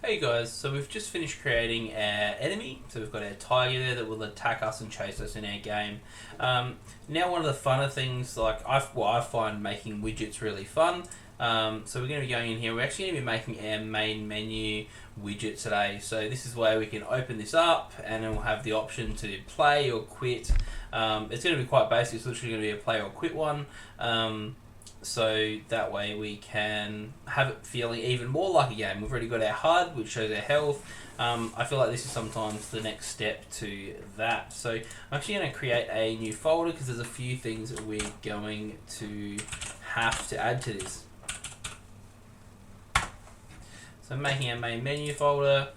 Hey guys, so we've just finished creating our enemy. So we've got our tiger there that will attack us and chase us in our game. Now one of the funner things, I find making widgets really fun. So we're going to be going in here. We're actually going to be making our main menu widget today. So this is where we can open this up and then we'll have the option to play or quit. It's going to be quite basic. It's literally going to be a play or quit one. So that way we can have it feeling even more like a game. We've already got our HUD, which shows our health. I feel like this is sometimes the next step to that. So I'm actually going to create a new folder because there's a few things that we're going to have to add to this. So I'm making a main menu folder.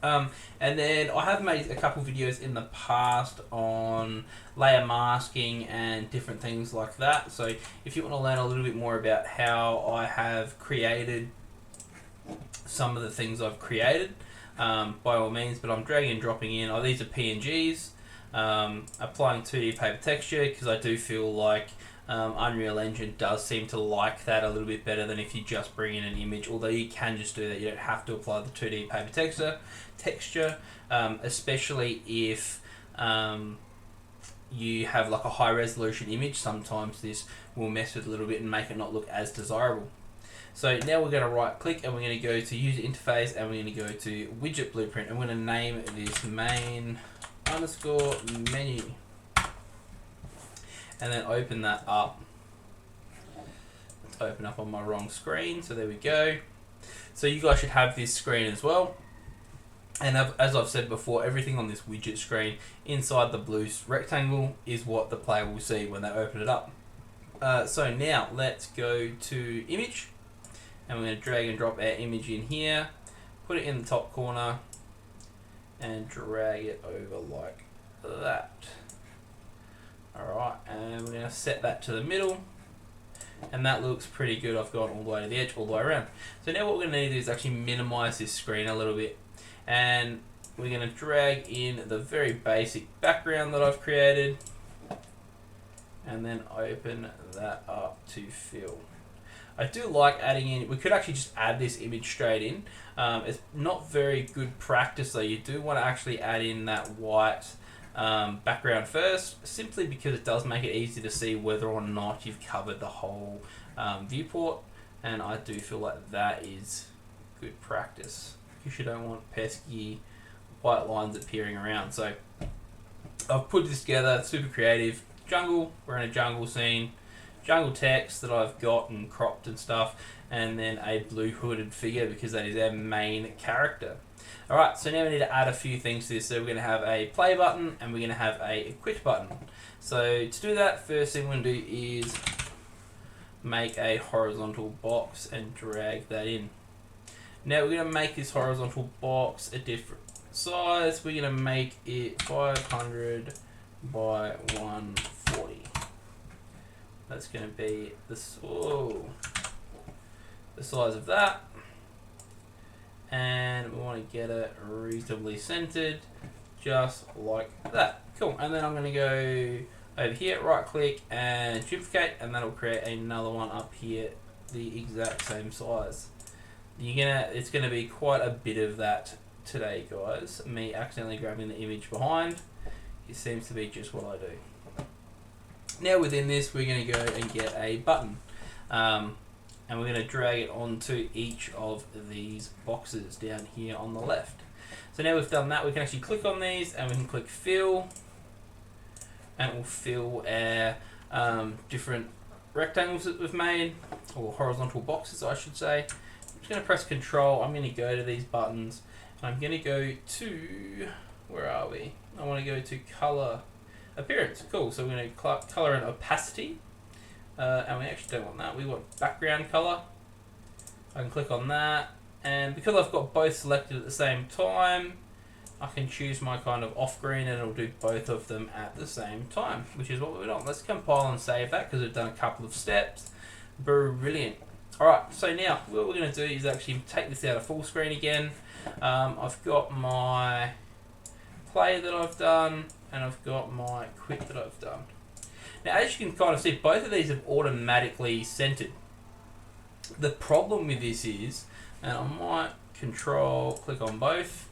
And then I have made a couple videos in the past on layer masking and different things like that. So if you want to learn a little bit more about how I have created some of the things I've created, by all means, but I'm dragging and dropping in. Oh, these are PNGs. Applying 2D paper texture because I do feel like Unreal Engine does seem to like that a little bit better than if you just bring in an image, although you can just do that. You don't have to apply the 2D paper texture, especially if you have like a high resolution image. Sometimes this will mess with it a little bit and make it not look as desirable. So now we're going to right click and we're going to go to user interface and we're going to go to widget blueprint and we're going to name this main underscore menu. And then open that up. Let's open up on my wrong screen. So there we go. So you guys should have this screen as well. And as I've said before, everything on this widget screen inside the blue rectangle is what the player will see when they open it up. So now let's go to image. And we're going to drag and drop our image in here. Put it in the top corner. And drag it over like that. Alright, and we're going to set that to the middle, and that looks pretty good. I've gone all the way to the edge, all the way around. So now what we're going to need to do is actually minimize this screen a little bit, and we're going to drag in the very basic background that I've created, and then open that up to fill. I do like adding in, we could actually just add this image straight in. It's not very good practice though. You do want to actually add in that white background first, simply because it does make it easy to see whether or not you've covered the whole viewport, and I do feel like that is good practice because you don't want pesky white lines appearing around. So I've put this together, super creative. Jungle, we're in a jungle scene, jungle text that I've got and cropped and stuff, and then a blue hooded figure because that is our main character. Alright, so now we need to add a few things to this. So we're going to have a play button and we're going to have a quit button. So to do that, first thing we're going to do is make a horizontal box and drag that in. Now we're going to make this horizontal box a different size. We're going to make it 500 by 140. That's going to be the size of that. And we want to get it reasonably centered, just like that. Cool. And then I'm going to go over here, right click and duplicate, and that'll create another one up here, the exact same size. It's gonna be quite a bit of that today, guys. Me accidentally grabbing the image behind. It seems to be just what I do. Now within this, we're going to go and get a button. And we're going to drag it onto each of these boxes down here on the left. So now we've done that, we can actually click on these and we can click fill, and it will fill our different rectangles that we've made, or horizontal boxes I should say. I'm just going to press Control, I'm going to go to these buttons, and I'm going to go to, where are we? I want to go to color appearance. Cool, so we're going to color and opacity. And we actually don't want that, we want background color. I can click on that, and because I've got both selected at the same time, I can choose my kind of off-green and it'll do both of them at the same time, which is what we want. Let's compile and save that because we've done a couple of steps. Brilliant. Alright, so now what we're going to do is actually take this out of full screen again. I've got my play that I've done, and I've got my quit that I've done. Now, as you can kind of see, both of these have automatically centered. The problem with this is and I might control click on both.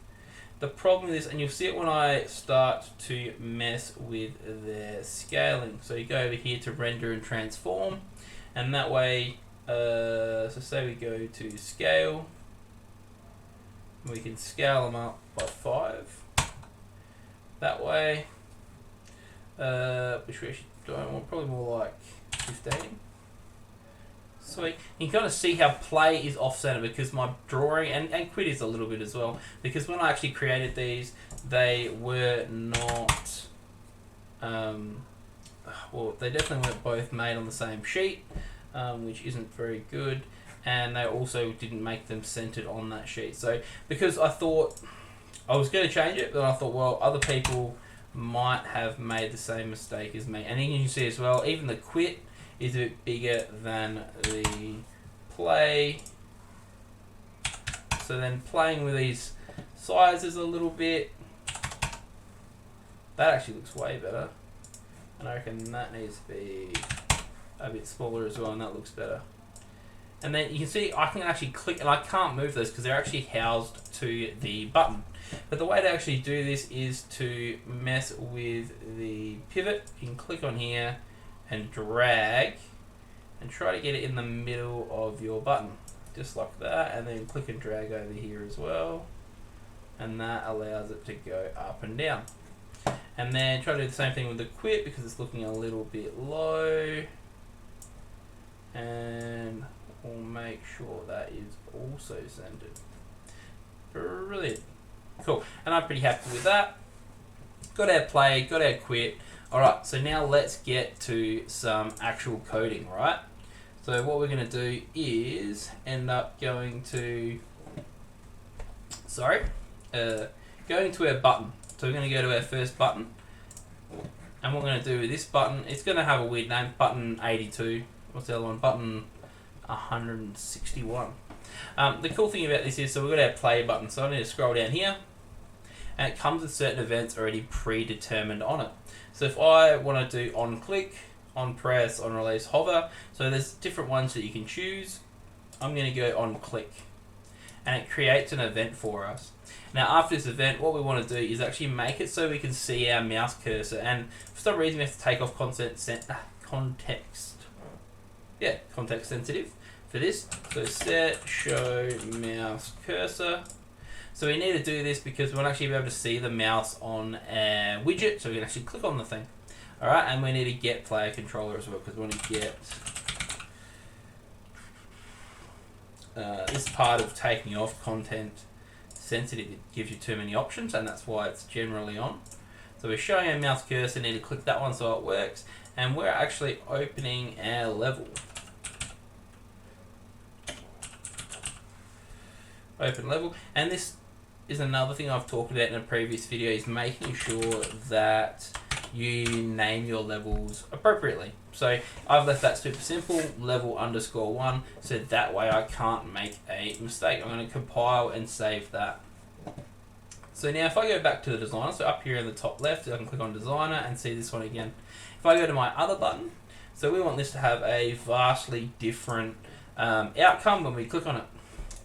The problem is, and you'll see it when I start to mess with their scaling. So you go over here to render and transform, and that way, so say we go to scale, we can scale them up by 5. That way, which we actually don't want, probably more like 15. Sweet. You can kind of see how play is off center because my drawing, and quit is a little bit as well, because when I actually created these, they were not, well, they definitely weren't both made on the same sheet, which isn't very good, and they also didn't make them centered on that sheet. So because I thought I was going to change it, but I thought, well, other people might have made the same mistake as me. And then you can see as well, even the quit is a bit bigger than the play. So then playing with these sizes a little bit, that actually looks way better. And I reckon that needs to be a bit smaller as well, and that looks better. And then you can see I can actually click, and I can't move those because they're actually housed to the button. But the way to actually do this is to mess with the pivot. You can click on here and drag and try to get it in the middle of your button, just like that, and then click and drag over here as well, and that allows it to go up and down. And then try to do the same thing with the quit because it's looking a little bit low, and we'll make sure that is also centered. Brilliant. Cool, and I'm pretty happy with that. Got our play, got our quit. Alright, so now let's get to some actual coding, right? So what we're going to do is end up going to, going to our button. So we're going to go to our first button. And what we're going to do with this button, it's going to have a weird name, button 82. What's the other one? Button 161. The cool thing about this is, so we've got our play button. So I need to scroll down here. And it comes with certain events already predetermined on it. So if I want to do on click, on press, on release, hover, so there's different ones that you can choose. I'm going to go on click, and it creates an event for us. Now after this event, what we want to do is actually make it so we can see our mouse cursor, and for some reason we have to take off context sensitive for this. So set show mouse cursor. So we need to do this because we want to actually be able to see the mouse on a widget, so we can actually click on the thing. Alright, and we need to get player controller as well because we want to get this part of taking off content sensitive. It gives you too many options, and that's why it's generally on. So we're showing our mouse cursor, need to click that one so it works, and we're actually opening our level. Open level, and this is another thing I've talked about in a previous video, is making sure that you name your levels appropriately. So I've left that super simple, level _1, so that way I can't make a mistake. I'm going to compile and save that. So now if I go back to the designer, so up here in the top left, I can click on designer and see this one again. If I go to my other button, so we want this to have a vastly different outcome when we click on it.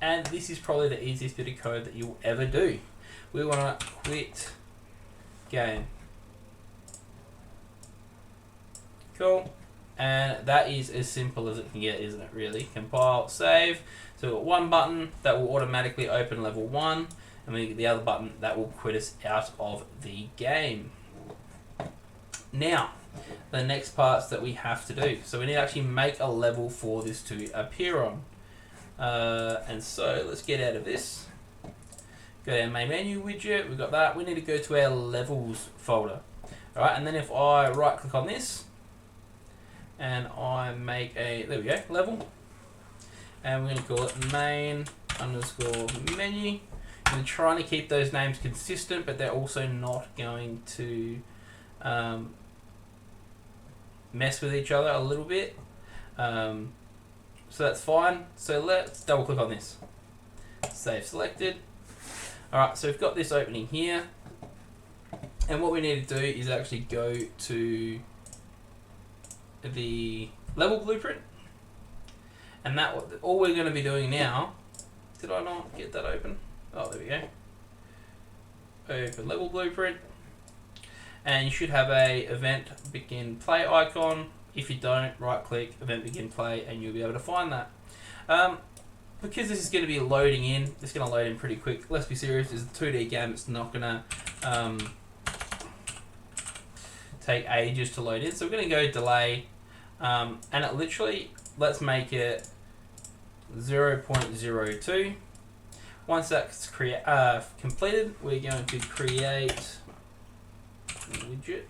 And this is probably the easiest bit of code that you'll ever do. We want to quit game. Cool. And that is as simple as it can get, isn't it, really? Compile, save. So we've got one button that will automatically open level 1, and we get the other button that will quit us out of the game. Now, the next parts that we have to do. So we need to actually make a level for this to appear on. And so let's get out of this. Go to our main menu widget, we've got that. We need to go to our levels folder. Alright, and then if I right click on this and I make a, there we go, level. And we're going to call it main _ menu. We're trying to keep those names consistent, but they're also not going to mess with each other a little bit. So that's fine. So let's double click on this. Save selected. Alright, so we've got this opening here. And what we need to do is actually go to the level blueprint. And that all we're going to be doing now Did I not get that open? Oh, there we go. Open level blueprint. And you should have a event begin play icon. If you don't, right click event begin play and you'll be able to find that. Because this is going to be loading in, it's going to load in pretty quick. Let's be serious, it's a 2D game, it's not going to take ages to load in. So we're going to go delay, and it literally, let's make it 0.02. Once that's completed, we're going to create a widget.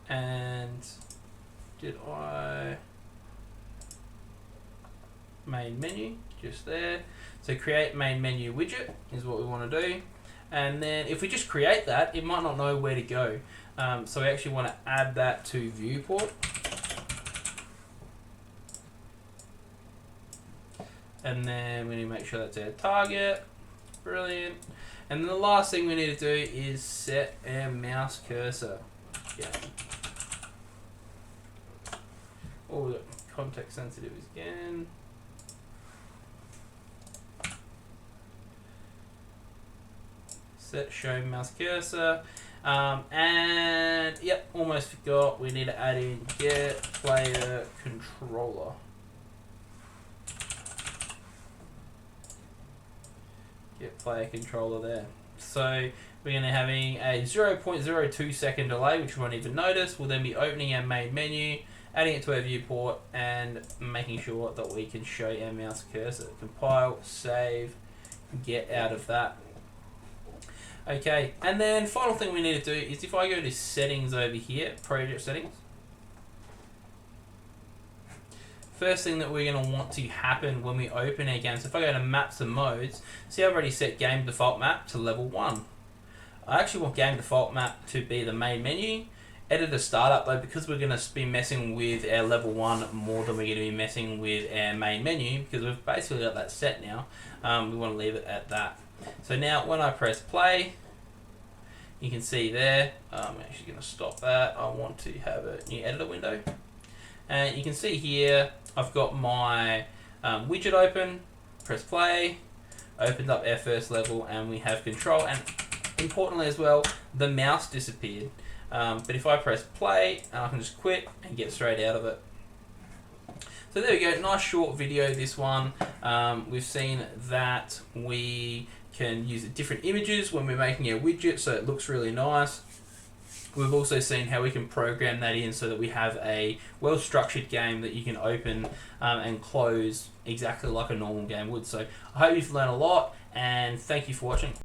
And did I main menu just there? So create main menu widget is what we want to do. And then if we just create that, it might not know where to go. So we actually want to add that to viewport. And then we need to make sure that's our target. Brilliant. And then the last thing we need to do is set our mouse cursor. Yeah. Oh, we got context sensitive again. Set show mouse cursor. And yep, almost forgot. We need to add in get player controller. Get player controller there. So we're going to having a 0.02 second delay, which we won't even notice. We'll then be opening our main menu, adding it to our viewport, and making sure that we can show our mouse cursor. Compile, save, get out of that. Okay, and then final thing we need to do is if I go to settings over here, project settings, first thing that we're going to want to happen when we open our game, so if I go to maps and modes, see I've already set game default map to level 1. I actually want game default map to be the main menu. Editor startup though, because we're going to be messing with our level 1 more than we're going to be messing with our main menu, because we've basically got that set now, we want to leave it at that. So now when I press play, you can see there, I'm actually going to stop that. I want to have a new editor window. And you can see here, I've got my widget open, press play, opened up our first level, and we have control. And importantly as well, the mouse disappeared. But if I press play, I can just quit and get straight out of it. So there we go, nice short video this one. We've seen that we can use different images when we're making our widget, so it looks really nice. We've also seen how we can program that in so that we have a well-structured game that you can open and close exactly like a normal game would. So I hope you've learned a lot, and thank you for watching.